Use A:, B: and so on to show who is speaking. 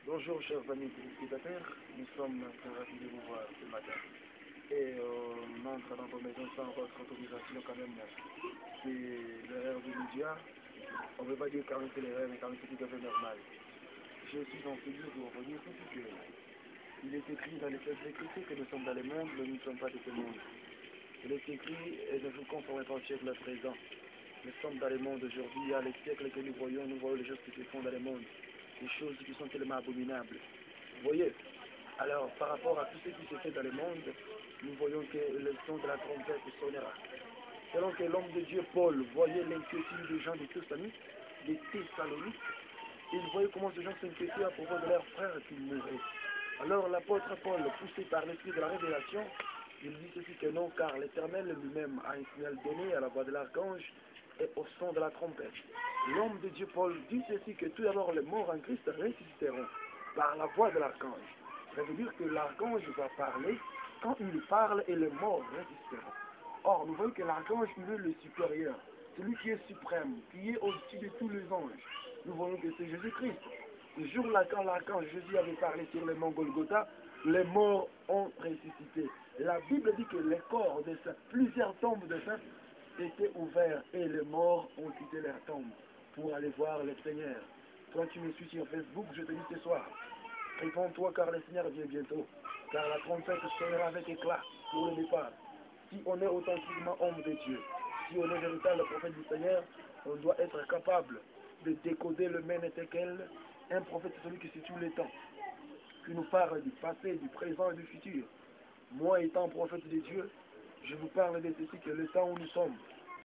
A: Bonjour chers amis téléspectateurs, nous sommes très ravis de vous voir ce matin. Et on entre dans vos maisons sans votre autorisation quand même. C'est l'erreur du média. On ne veut pas dire quand c'est l'erreur, mais quand c'est tout à fait normal. Je suis dans ce lieu pour vous dire tout que il est écrit dans les textes écrits que nous sommes dans le monde, mais nous ne sommes pas de ce monde. Il est écrit, et ne vous conformez pas au siècle présent. Nous sommes dans le monde aujourd'hui, il y a les siècles que nous voyons les choses qui se font dans le monde. Des choses qui sont tellement abominables. Vous voyez? Alors, par rapport à tout ce qui se fait dans le monde, nous voyons que le son de la trompette sonnera. Selon que l'homme de Dieu, Paul, voyait l'inquiétude des gens de Thessalonique, il voyait comment ces gens s'inquiétaient à propos de leurs frères qui mouraient. Alors l'apôtre Paul, poussé par l'esprit de la révélation, il dit ceci que non, car l'Éternel lui-même a un signal donné à la voix de l'archange et au son de la trompette. L'homme de Dieu Paul dit ceci que tout d'abord les morts en Christ ressusciteront par la voix de l'archange. Ça veut dire que l'archange va parler, quand il parle et les morts ressusciteront. Or, nous voyons que l'archange, il est le supérieur, celui qui est suprême, qui est au-dessus de tous les anges. Nous voyons que c'est Jésus-Christ. Le jour-là, quand l'archange Jésus avait parlé sur le mont Golgotha, les morts ont ressuscité. La Bible dit que les corps de saints, plusieurs tombes de saints, étaient ouverts et les morts ont quitté leur tombe pour aller voir le Seigneur. Toi, tu me suis sur Facebook, je te dis ce soir, réponds-toi car le Seigneur vient bientôt, car la trompette sonnera avec éclat pour le départ. Si on est authentiquement homme de Dieu, si on est véritable prophète du Seigneur, on doit être capable de décoder le mène tekel. Un prophète, c'est celui qui situe les temps, qui nous parle du passé, du présent et du futur. Moi, étant prophète de Dieu, je vous parle de ceci que le temps où nous sommes,